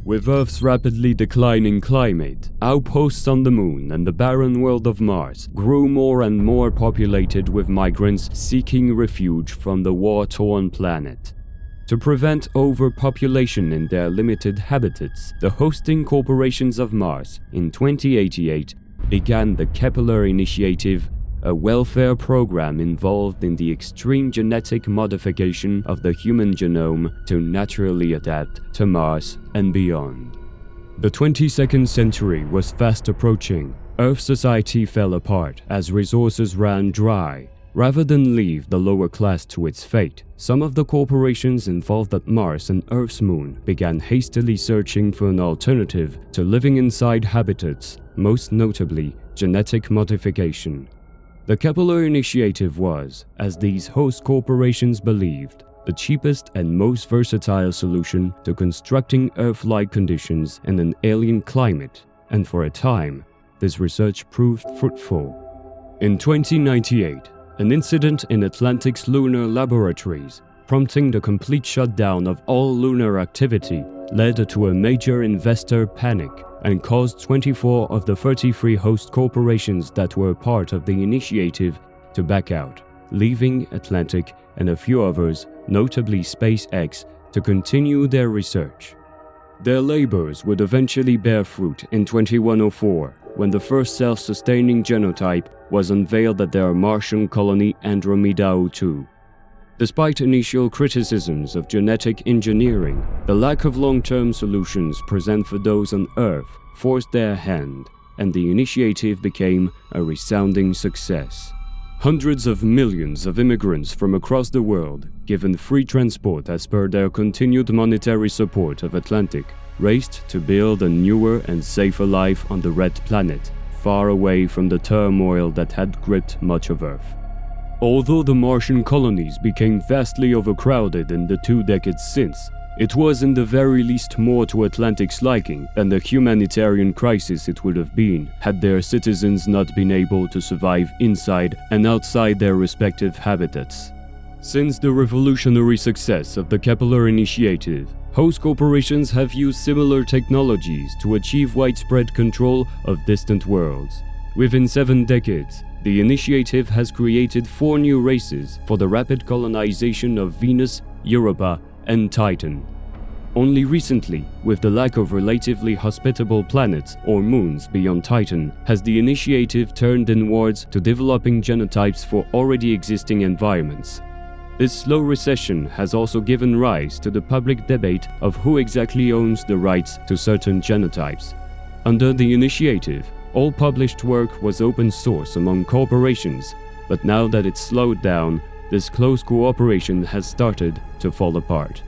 With Earth's rapidly declining climate, outposts on the Moon and the barren world of Mars grew more and more populated with migrants seeking refuge from the war-torn planet. To prevent overpopulation in their limited habitats, the hosting corporations of Mars, in 2088, began the Kepler Initiative, a welfare program involved in the extreme genetic modification of the human genome to naturally adapt to Mars and beyond. The 22nd century was fast approaching. Earth society fell apart as resources ran dry. Rather than leave the lower class to its fate, some of the corporations involved at Mars and Earth's moon began hastily searching for an alternative to living inside habitats, most notably genetic modification. The Kepler Initiative was, as these host corporations believed, the cheapest and most versatile solution to constructing Earth-like conditions in an alien climate, and for a time, this research proved fruitful. In 2098, an incident in Atlantic's lunar laboratories, prompting the complete shutdown of all lunar activity, led to a major investor panic and caused 24 of the 33 host corporations that were part of the initiative to back out, leaving Atlantic and a few others, notably SpaceX, to continue their research. Their labors would eventually bear fruit in 2104, when the first self-sustaining genotype was unveiled at their Martian colony Andromeda 02. Despite initial criticisms of genetic engineering, the lack of long-term solutions present for those on Earth forced their hand, and the initiative became a resounding success. Hundreds of millions of immigrants from across the world, given free transport as per their continued monetary support of Atlantic, raced to build a newer and safer life on the Red Planet, far away from the turmoil that had gripped much of Earth. Although the Martian colonies became vastly overcrowded in the 2 decades since, it was in the very least more to Atlantic's liking than the humanitarian crisis it would have been had their citizens not been able to survive inside and outside their respective habitats. Since the revolutionary success of the Kepler Initiative, host corporations have used similar technologies to achieve widespread control of distant worlds. Within 7 decades, the initiative has created 4 new races for the rapid colonization of Venus, Europa, and Titan. Only recently, with the lack of relatively hospitable planets or moons beyond Titan, has the initiative turned inwards to developing genotypes for already existing environments. This slow recession has also given rise to the public debate of who exactly owns the rights to certain genotypes. Under the initiative, all published work was open source among corporations, but now that it's slowed down, this close cooperation has started to fall apart.